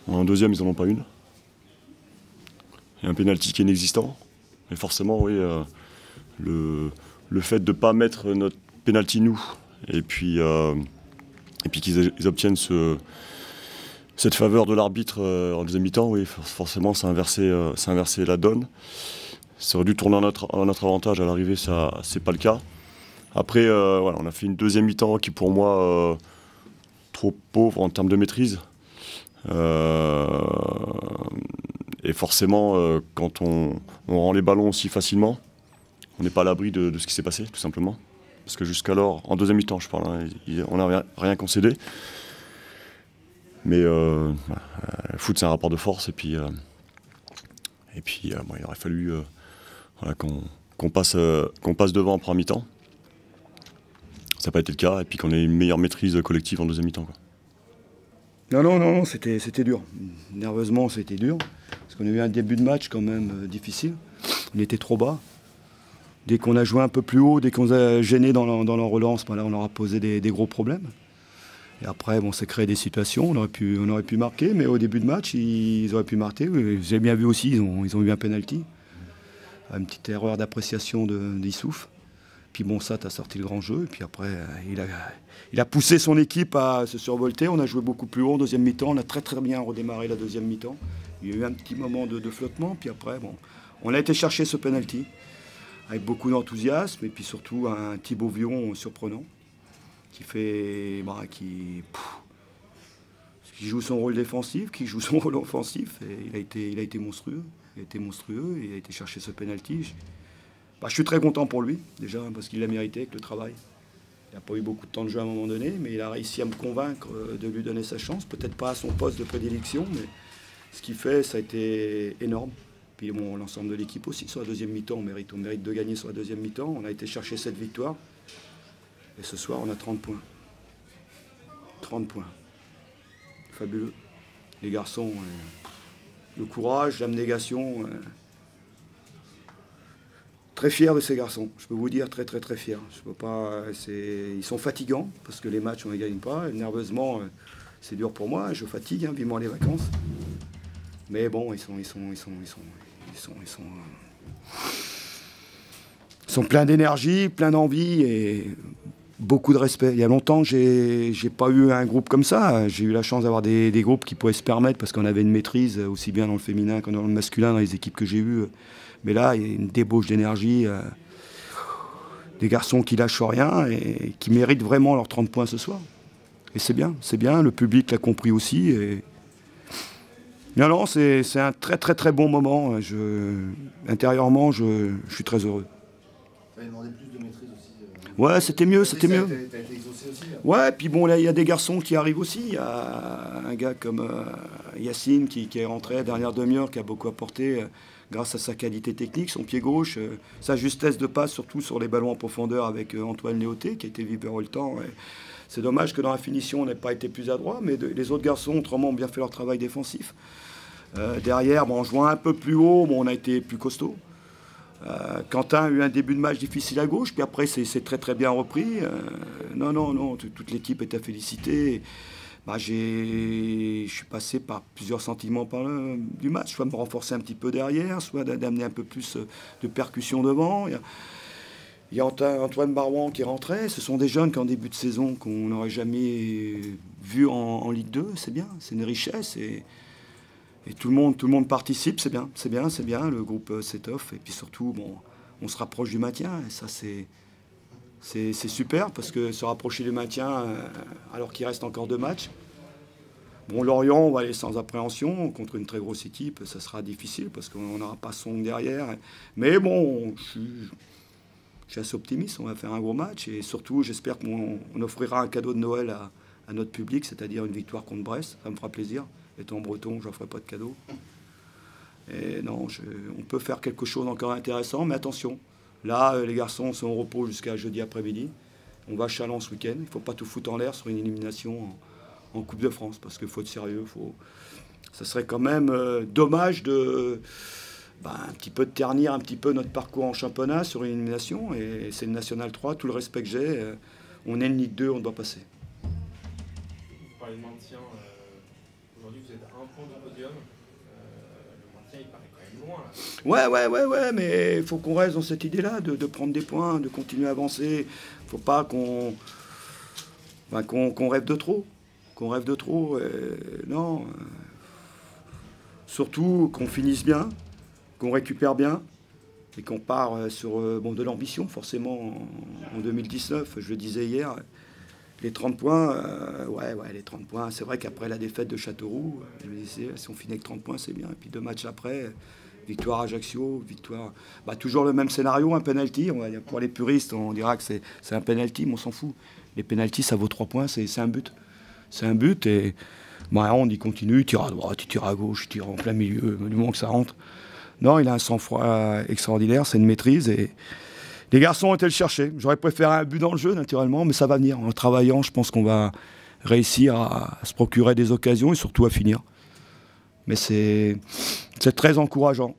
En deuxième, ils n'en ont pas une. Il y a un pénalty qui est inexistant. Mais forcément, oui, le fait de ne pas mettre notre pénalty nous, et puis qu'ils obtiennent cette faveur de l'arbitre en deuxième mi-temps, oui, forcément, ça a inversé la donne. Ça aurait dû tourner en notre avantage à l'arrivée, ça c'est pas le cas. Après, voilà, on a fait une deuxième mi-temps qui, pour moi, trop pauvre en termes de maîtrise. Et forcément, quand on rend les ballons aussi facilement, on n'est pas à l'abri de ce qui s'est passé, tout simplement. Parce que jusqu'alors, en deuxième mi-temps, je parle, hein, on n'a rien concédé. Mais le foot, c'est un rapport de force. Et puis bon, il aurait fallu voilà, qu'on passe devant en première mi-temps. Ça n'a pas été le cas. Et puis qu'on ait une meilleure maîtrise collective en deuxième mi-temps, quoi. Non, c'était dur. Nerveusement, c'était dur. Parce qu'on a eu un début de match quand même difficile. On était trop bas. Dès qu'on a joué un peu plus haut, dès qu'on nous a gênés dans la relance, ben là, on leur a posé des gros problèmes. Et après, bon, ça crée des situations. On aurait pu marquer, mais au début de match, ils auraient pu marquer. Vous avez bien vu aussi, ils ont eu un penalty. Une petite erreur d'appréciation d'Issouf. Puis bon, ça, tu as sorti le grand jeu. Et puis après, il a poussé son équipe à se survolter. On a joué beaucoup plus haut en deuxième mi-temps. On a très très bien redémarré la deuxième mi-temps. Il y a eu un petit moment de flottement. Puis après, bon, on a été chercher ce penalty avec beaucoup d'enthousiasme. Et puis surtout, un Thibaut Vion surprenant qui joue son rôle défensif, qui joue son rôle offensif. Et il a été monstrueux. Il a été chercher ce penalty. Je suis très content pour lui, déjà, parce qu'il l'a mérité avec le travail. Il n'a pas eu beaucoup de temps de jeu à un moment donné, mais il a réussi à me convaincre de lui donner sa chance. Peut-être pas à son poste de prédilection, mais ce qu'il fait, ça a été énorme. Puis bon, l'ensemble de l'équipe aussi, sur la deuxième mi-temps, on mérite de gagner sur la deuxième mi-temps. On a été chercher cette victoire. Et ce soir, on a 30 points. 30 points. Fabuleux. Les garçons, le courage, l'abnégation... Très fier de ces garçons, je peux vous dire très fier. Je peux pas, ils sont fatigants parce que les matchs on ne les gagne pas. Nerveusement, c'est dur pour moi, je fatigue, hein, vivement les vacances. Mais bon, ils sont pleins d'énergie, pleins d'envie et beaucoup de respect. Il y a longtemps que j'ai pas eu un groupe comme ça. J'ai eu la chance d'avoir des groupes qui pouvaient se permettre parce qu'on avait une maîtrise aussi bien dans le féminin que dans le masculin dans les équipes que j'ai eues. Mais là, il y a une débauche d'énergie, des garçons qui lâchent rien et qui méritent vraiment leurs 30 points ce soir. Et c'est bien, le public l'a compris aussi. Et... Non, c'est un très bon moment. Intérieurement, je suis très heureux. Tu avais demandé plus de maîtrise aussi. Ouais, c'était mieux. T'as été exaucé aussi, là. Ouais, puis bon, là, il y a des garçons qui arrivent aussi. Il y a un gars comme Yacine qui est rentré la dernière demi-heure, qui a beaucoup apporté grâce à sa qualité technique, son pied gauche, sa justesse de passe, surtout sur les ballons en profondeur avec Antoine Léoté, qui a été viveur le temps. C'est dommage que dans la finition, on n'ait pas été plus adroit, mais les autres garçons, autrement, ont bien fait leur travail défensif. Derrière, bon, en jouant un peu plus haut, bon, on a été plus costaud. Quentin a eu un début de match difficile à gauche, puis après c'est très bien repris. Non, toute l'équipe est à féliciter. Je suis passé par plusieurs sentiments du match, soit me renforcer un petit peu derrière, soit d'amener un peu plus de percussion devant. Il y a Antoine Barouan qui est rentré. Ce sont des jeunes qui en début de saison qu'on n'aurait jamais vu en Ligue 2. C'est bien, c'est une richesse. Et tout le monde participe, c'est bien, le groupe s'étoffe. Et puis surtout, bon, on se rapproche du maintien. Et ça, c'est super, parce que se rapprocher du maintien, alors qu'il reste encore 2 matchs. Bon, Lorient, on va aller sans appréhension. Contre une très grosse équipe, ça sera difficile, parce qu'on n'aura pas Song derrière. Mais bon, je suis assez optimiste, on va faire un gros match. Et surtout, j'espère qu'on offrira un cadeau de Noël à notre public, c'est-à-dire une victoire contre Brest. Ça me fera plaisir. Étant breton, je ne ferai pas de cadeau. Et non, on peut faire quelque chose d'encore intéressant, mais attention. Là, les garçons sont au repos jusqu'à jeudi après-midi. On va à Châlons ce week-end. Il ne faut pas tout foutre en l'air sur une élimination en Coupe de France, parce qu'il faut être sérieux. Ça serait quand même dommage un petit peu de ternir un petit peu notre parcours en championnat sur une élimination. Et c'est le National 3, tout le respect que j'ai. on est une Ligue 2, on doit passer. Vous parlez de maintien, aujourd'hui vous êtes à un point du podium, le maintien il paraît quand même loin là. Ouais, mais il faut qu'on reste dans cette idée-là, de prendre des points, de continuer à avancer. Il ne faut pas qu'on rêve de trop. Qu'on rêve de trop, non. Surtout qu'on finisse bien, qu'on récupère bien et qu'on part sur de l'ambition, forcément, en 2019. Je le disais hier, les 30 points, les 30 points. C'est vrai qu'après la défaite de Châteauroux, je me disais, si on finit avec 30 points, c'est bien. Et puis 2 matchs après, victoire à Ajaccio, victoire... toujours le même scénario, un penalty. Pour les puristes, on dira que c'est un penalty, mais on s'en fout. Les penaltys, ça vaut 3 points, c'est un but. C'est un but et on y continue, il tire à droite, il tire à gauche, il tire en plein milieu, du moment que ça rentre. Non, il a un sang-froid extraordinaire, c'est une maîtrise et les garçons ont été le chercher. J'aurais préféré un but dans le jeu, naturellement, mais ça va venir. En travaillant, je pense qu'on va réussir à se procurer des occasions et surtout à finir. Mais c'est très encourageant,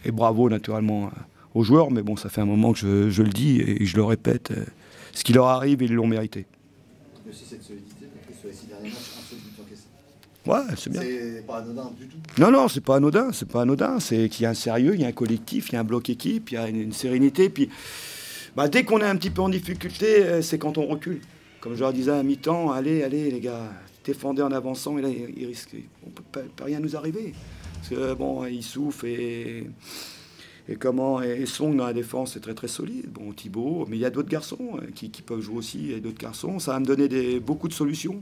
et bravo naturellement aux joueurs, mais bon, ça fait un moment que je le dis et je le répète, ce qui leur arrive, ils l'ont mérité. Mais aussi cette solidité, parce que sur les 6 derniers matchs, un seul but encaissé. Ouais, c'est bien. C'est pas anodin du tout. Non, c'est pas anodin. C'est qu'il y a un sérieux, il y a un collectif, il y a un bloc équipe, il y a une sérénité. Puis, dès qu'on est un petit peu en difficulté, c'est quand on recule. Comme je leur disais à mi-temps, allez les gars, défendez en avançant, et là, il risque, on peut rien nous arriver. Parce que il souffle et Song dans la défense c'est très solide. Bon, Thibaut, mais il y a d'autres garçons qui peuvent jouer aussi, il y a d'autres garçons. Ça va me donner beaucoup de solutions.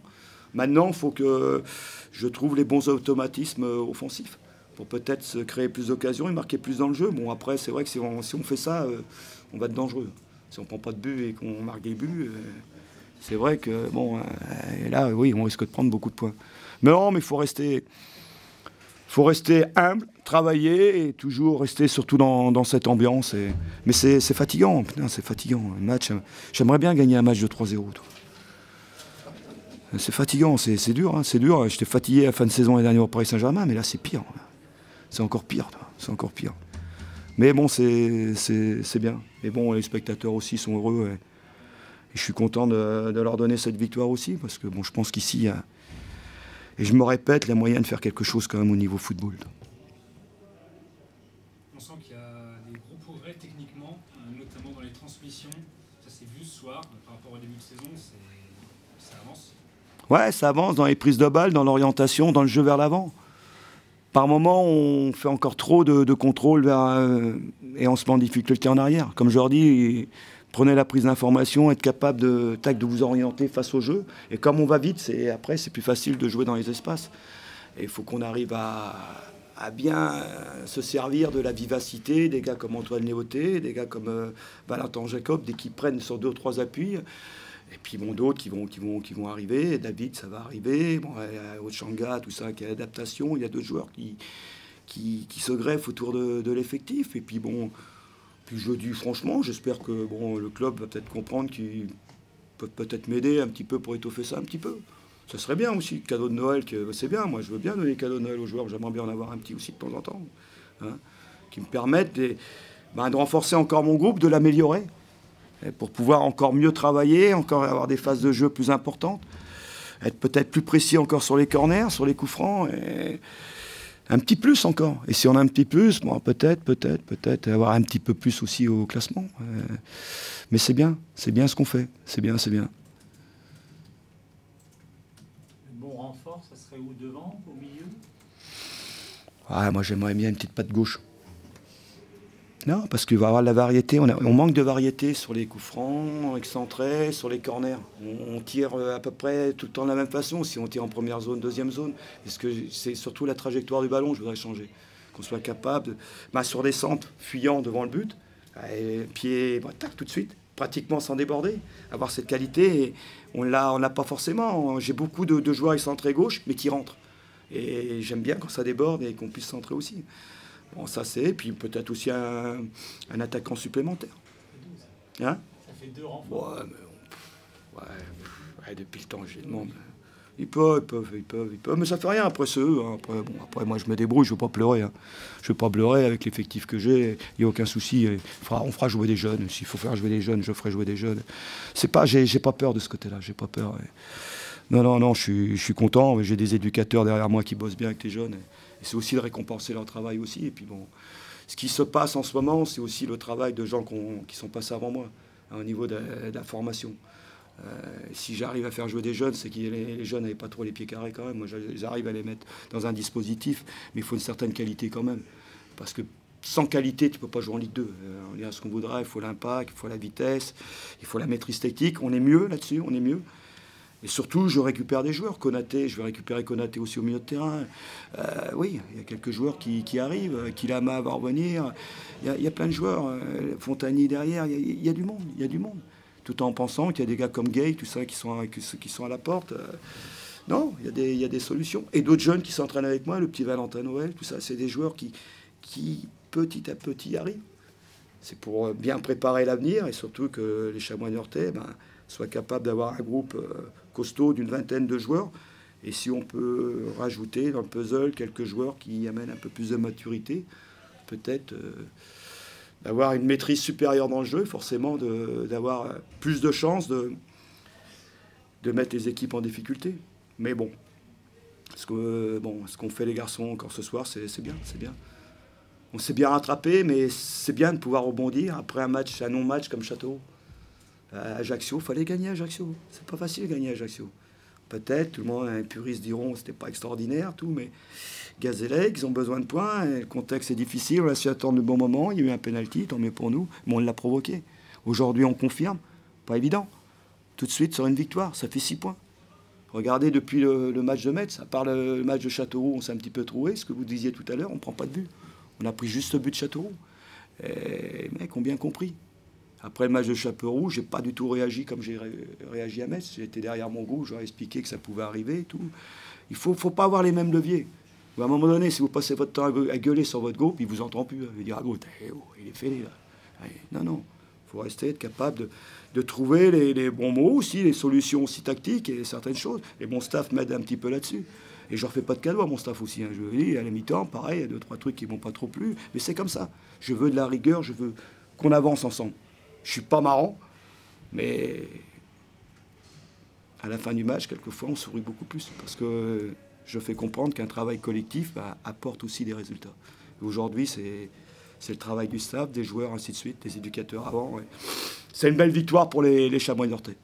Maintenant, il faut que je trouve les bons automatismes offensifs pour peut-être se créer plus d'occasions et marquer plus dans le jeu. Bon, après, c'est vrai que si on fait ça, on va être dangereux. Si on ne prend pas de but et qu'on marque des buts, c'est vrai que, là, oui, on risque de prendre beaucoup de points. Mais non, mais il faut rester humble, travailler et toujours rester surtout dans cette ambiance. Mais c'est fatigant, putain, c'est fatigant. Un match, j'aimerais bien gagner un match de 3-0. C'est fatigant, c'est dur, hein, c'est dur. J'étais fatigué à la fin de saison l'année dernière au Paris Saint-Germain, mais là c'est pire. C'est encore pire, c'est encore pire. Mais bon, c'est bien. Et bon, les spectateurs aussi sont heureux. Et je suis content de leur donner cette victoire aussi, parce que bon, je pense qu'ici, il y a... Et je me répète, il y a moyen de faire quelque chose quand même au niveau football. On sent qu'il y a des gros progrès techniquement, notamment dans les transmissions. Ça s'est vu ce soir, par rapport au début de saison, ça avance. Ouais, ça avance dans les prises de balles, dans l'orientation, dans le jeu vers l'avant. Par moments, on fait encore trop de contrôle et on se met en difficulté en arrière. Comme je leur dis, prenez la prise d'information, être capable de vous orienter face au jeu. Et comme on va vite, après, c'est plus facile de jouer dans les espaces. Et il faut qu'on arrive à bien se servir de la vivacité des gars comme Antoine Léoté, des gars comme Valentin Jacob, dès qu'ils prennent sur 2 ou 3 appuis. Et puis d'autres qui vont arriver. David, ça va arriver. Ochanga, tout ça, qui est l'adaptation. Il y a d'autres joueurs qui se greffent autour de l'effectif. Et puis puis je dis franchement, j'espère que le club va peut-être comprendre qu'il peut peut-être m'aider un petit peu pour étoffer ça un petit peu. Ça serait bien aussi, cadeau de Noël, c'est bien. Moi, je veux bien donner des cadeaux de Noël aux joueurs. J'aimerais bien en avoir un petit aussi de temps en temps, hein, qui me permettent de renforcer encore mon groupe, de l'améliorer, pour pouvoir encore mieux travailler, encore avoir des phases de jeu plus importantes, être peut-être plus précis encore sur les corners, sur les coups francs, et un petit plus encore. Et si on a un petit plus, peut-être avoir un petit peu plus aussi au classement. Mais c'est bien ce qu'on fait, c'est bien. Le bon renfort, ça serait où, devant, au milieu? Moi j'aimerais bien une petite patte gauche. Non, parce qu'il va y avoir de la variété. On manque de variété sur les coups francs, excentrés, sur les corners. On tire à peu près tout le temps de la même façon. Si on tire en première zone, deuxième zone, parce que c'est surtout la trajectoire du ballon que je voudrais changer. Qu'on soit capable, sur des centres fuyant devant le but, pied, tac, tout de suite, pratiquement sans déborder. Avoir cette qualité, et on l'a pas forcément. J'ai beaucoup de joueurs excentrés gauche, mais qui rentrent. Et j'aime bien quand ça déborde et qu'on puisse centrer aussi. Bon, ça c'est, puis peut-être aussi un attaquant supplémentaire. Hein? Ça fait 2 renforts. Depuis le temps que je demande. Ils peuvent, mais ça fait rien, après c'est eux. Hein. Après, moi je me débrouille, je ne veux pas pleurer. Hein. Je ne veux pas pleurer avec l'effectif que j'ai, il n'y a aucun souci. On fera jouer des jeunes, s'il faut faire jouer des jeunes, je ferai jouer des jeunes. J'ai pas peur de ce côté-là, j'ai pas peur. Non, je suis content, j'ai des éducateurs derrière moi qui bossent bien avec les jeunes. Et c'est aussi de récompenser leur travail aussi. Et puis bon, ce qui se passe en ce moment, c'est aussi le travail de gens qui sont passés avant moi, hein, au niveau de la formation. Si j'arrive à faire jouer des jeunes, c'est que les jeunes n'avaient pas trop les pieds carrés quand même. Moi, j'arrive à les mettre dans un dispositif, mais il faut une certaine qualité quand même. Parce que sans qualité, tu ne peux pas jouer en Ligue 2. On est à ce qu'on voudrait, il faut l'impact, il faut la vitesse, il faut la maîtrise technique. On est mieux là-dessus, on est mieux. Et surtout, je récupère des joueurs. Konaté, je vais récupérer Konaté aussi au milieu de terrain. Oui, il y a quelques joueurs qui arrivent. Kilama va revenir. Il y a plein de joueurs. Fontani derrière, il y a du monde. Il y a du monde. Tout en pensant qu'il y a des gars comme Gay, tout ça, qui sont à la porte. Non, il y a des solutions. Et d'autres jeunes qui s'entraînent avec moi, le petit Valentin Noël, tout ça, c'est des joueurs qui petit à petit arrivent. C'est pour bien préparer l'avenir et surtout que les Chamois niortais soient capables d'avoir un groupe costaud d'une vingtaine de joueurs. Et si on peut rajouter dans le puzzle quelques joueurs qui amènent un peu plus de maturité, peut-être... d'avoir une maîtrise supérieure dans le jeu, forcément d'avoir plus de chances de mettre les équipes en difficulté. Mais bon, ce qu'ont fait les garçons encore ce soir, c'est bien. On s'est bien rattrapé, mais c'est bien de pouvoir rebondir après un non-match comme Châteauroux. À Ajaccio, il fallait gagner à Ajaccio. C'est pas facile de gagner à Ajaccio. Peut-être, tout le monde, les puristes diront que c'était pas extraordinaire, tout, mais Gazélec, ils ont besoin de points, le contexte est difficile, on a su attendre le bon moment, il y a eu un penalty, tant mieux pour nous, mais on l'a provoqué. Aujourd'hui, on confirme, pas évident. Tout de suite, sur une victoire, ça fait 6 points. Regardez, depuis le match de Metz, à part le match de Châteauroux, on s'est un petit peu trouvé, ce que vous disiez tout à l'heure, on ne prend pas de but. On a pris juste ce but de Châteauroux. Et les mecs ont bien compris. Après le match de Châteauroux, j'ai pas du tout réagi comme j'ai réagi à Metz. J'étais derrière mon groupe, j'aurais expliqué que ça pouvait arriver et tout. Il faut pas avoir les mêmes leviers. À un moment donné, si vous passez votre temps à gueuler sur votre groupe, il vous entend plus. Il va dire, ah gros, il est fêlé là. Non. Il faut rester, être capable de trouver les bons mots aussi, les solutions aussi tactiques et certaines choses. Et mon staff m'aide un petit peu là-dessus. Et je ne refais pas de cadeau à mon staff aussi. Hein. Je veux dire, à la mi-temps, pareil, il y a 2-3 trucs qui ne m'ont pas trop plu. Mais c'est comme ça. Je veux de la rigueur, je veux qu'on avance ensemble. Je ne suis pas marrant, mais à la fin du match, quelquefois, on sourit beaucoup plus. Parce que je fais comprendre qu'un travail collectif apporte aussi des résultats. Aujourd'hui, c'est le travail du staff, des joueurs, ainsi de suite, des éducateurs avant. Ouais. C'est une belle victoire pour les Chamois niortais.